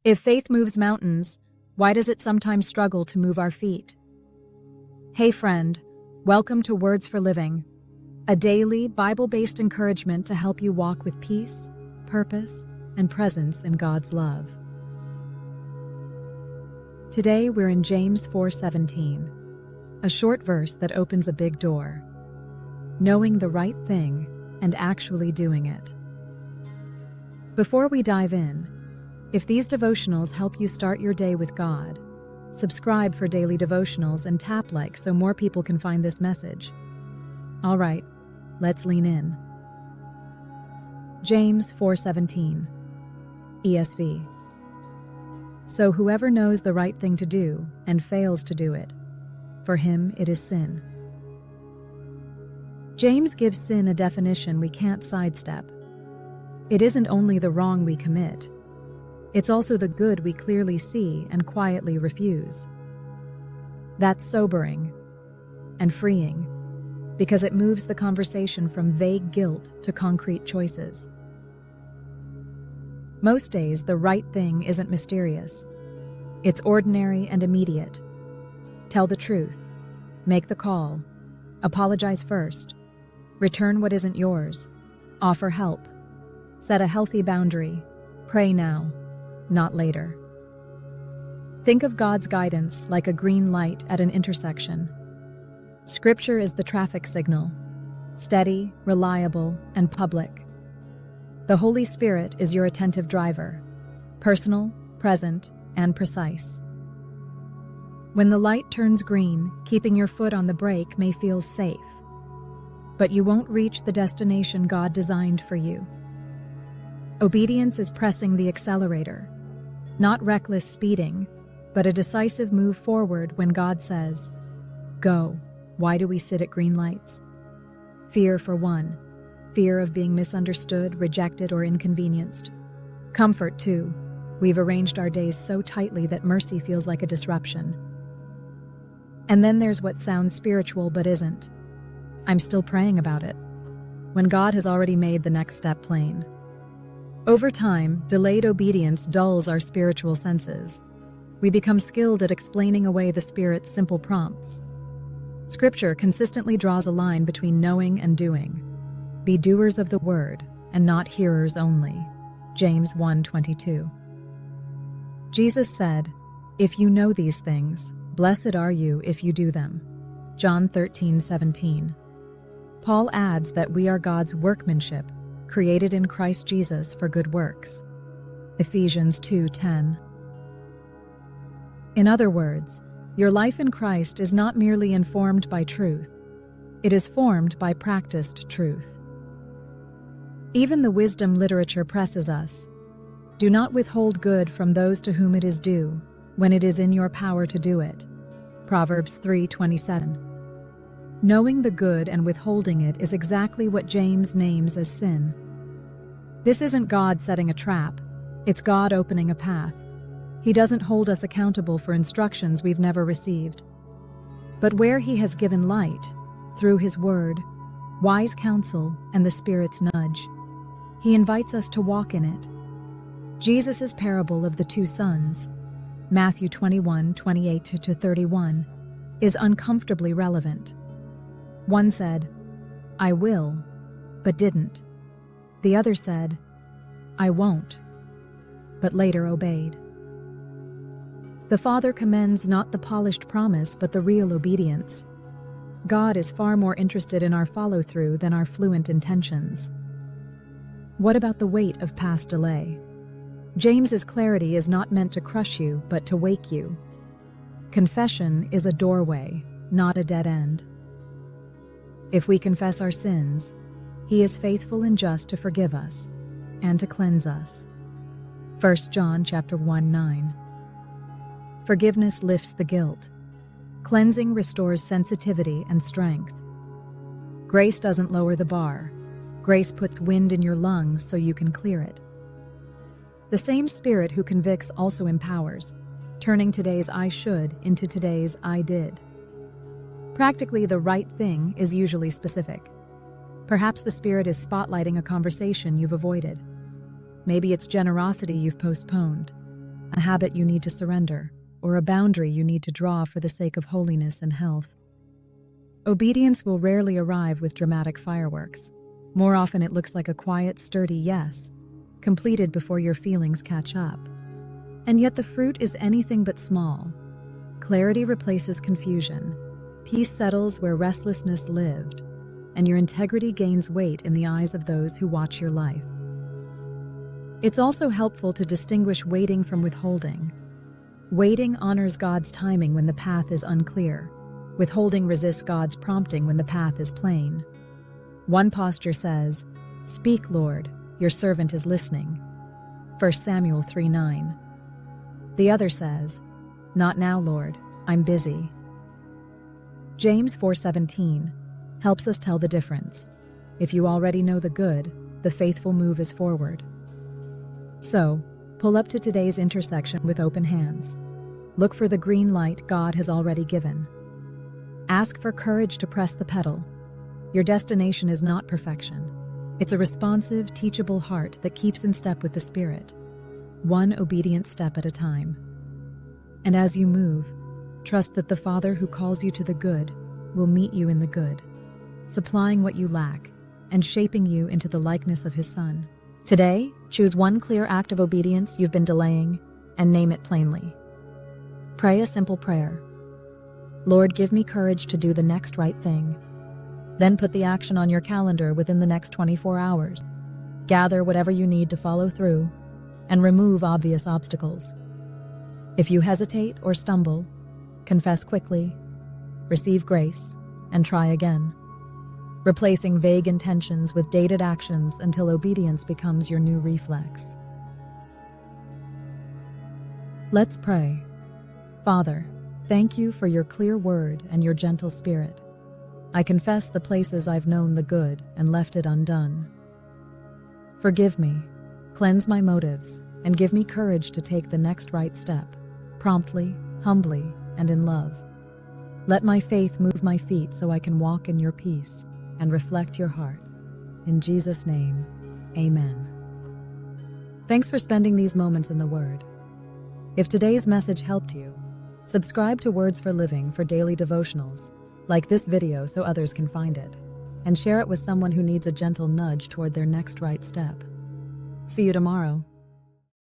If faith moves mountains, why does it sometimes struggle to move our feet? Hey friend, welcome to Words for Living, a daily Bible-based encouragement to help you walk with peace, purpose, and presence in God's love. Today we're in James 4:17, a short verse that opens a big door, knowing the right thing and actually doing it. Before we dive in, if these devotionals help you start your day with God, subscribe for daily devotionals and tap like so more people can find this message. All right, let's lean in. James 4:17, ESV. So whoever knows the right thing to do and fails to do it, for him it is sin. James gives sin a definition we can't sidestep. It isn't only the wrong we commit, it's also the good we clearly see and quietly refuse. That's sobering and freeing, because it moves the conversation from vague guilt to concrete choices. Most days, the right thing isn't mysterious. It's ordinary and immediate. Tell the truth, make the call, apologize first, return what isn't yours, offer help, set a healthy boundary, pray now, not later. Think of God's guidance like a green light at an intersection. Scripture is the traffic signal, steady, reliable, and public. The Holy Spirit is your attentive driver, personal, present, and precise. When the light turns green, keeping your foot on the brake may feel safe, but you won't reach the destination God designed for you. Obedience is pressing the accelerator, not reckless speeding, but a decisive move forward when God says, "Go." Why do we sit at green lights? Fear for one, fear of being misunderstood, rejected, or inconvenienced. Comfort too. We've arranged our days so tightly that mercy feels like a disruption. And then there's what sounds spiritual but isn't. I'm still praying about it, when God has already made the next step plain. Over time, delayed obedience dulls our spiritual senses. We become skilled at explaining away the Spirit's simple prompts. Scripture consistently draws a line between knowing and doing. Be doers of the word, and not hearers only. James 1:22. Jesus said, "If you know these things, blessed are you if you do them." John 13:17. Paul adds that we are God's workmanship, created in Christ Jesus for good works. Ephesians 2:10. In other words, your life in Christ is not merely informed by truth, it is formed by practiced truth. Even the wisdom literature presses us. Do not withhold good from those to whom it is due, when it is in your power to do it. Proverbs 3:27. Knowing the good and withholding it is exactly what James names as sin. This isn't God setting a trap, it's God opening a path. He doesn't hold us accountable for instructions we've never received. But where He has given light, through His Word, wise counsel, and the Spirit's nudge, He invites us to walk in it. Jesus' parable of the two sons, Matthew 21:28-31, is uncomfortably relevant. One said, "I will," but didn't. The other said, "I won't," but later obeyed. The Father commends not the polished promise, but the real obedience. God is far more interested in our follow-through than our fluent intentions. What about the weight of past delay? James's clarity is not meant to crush you, but to wake you. Confession is a doorway, not a dead end. If we confess our sins, He is faithful and just to forgive us and to cleanse us. 1 John 1:9. Forgiveness lifts the guilt. Cleansing restores sensitivity and strength. Grace doesn't lower the bar. Grace puts wind in your lungs so you can clear it. The same Spirit who convicts also empowers, turning today's "I should" into today's "I did." Practically, the right thing is usually specific. Perhaps the Spirit is spotlighting a conversation you've avoided. Maybe it's generosity you've postponed. a habit you need to surrender, or a boundary you need to draw for the sake of holiness and health. Obedience will rarely arrive with dramatic fireworks. More often it looks like a quiet, sturdy yes, completed before your feelings catch up. And yet the fruit is anything but small. Clarity replaces confusion, peace settles where restlessness lived, and your integrity gains weight in the eyes of those who watch your life. It's also helpful to distinguish waiting from withholding. Waiting honors God's timing when the path is unclear. Withholding resists God's prompting when the path is plain. One posture says, "Speak, Lord, your servant is listening." 1 Samuel 3:9. The other says, "Not now, Lord, I'm busy." James 4:17 helps us tell the difference. If you already know the good, the faithful move is forward. So, pull up to today's intersection with open hands. Look for the green light God has already given. Ask for courage to press the pedal. Your destination is not perfection. It's a responsive, teachable heart that keeps in step with the Spirit, one obedient step at a time. And as you move, trust that the Father who calls you to the good will meet you in the good, supplying what you lack and shaping you into the likeness of His Son. Today, choose one clear act of obedience you've been delaying and name it plainly. Pray a simple prayer. Lord, give me courage to do the next right thing. Then put the action on your calendar within the next 24 hours. Gather whatever you need to follow through and remove obvious obstacles. If you hesitate or stumble, confess quickly, receive grace, and try again, replacing vague intentions with dated actions until obedience becomes your new reflex. Let's pray. Father, thank you for your clear word and your gentle spirit. I confess the places I've known the good and left it undone. Forgive me, cleanse my motives, and give me courage to take the next right step, promptly, humbly, and in love. Let my faith move my feet so I can walk in your peace and reflect your heart. In Jesus' name, amen. Thanks for spending these moments in the Word. If today's message helped you, subscribe to Words for Living for daily devotionals, like this video so others can find it, and share it with someone who needs a gentle nudge toward their next right step. See you tomorrow.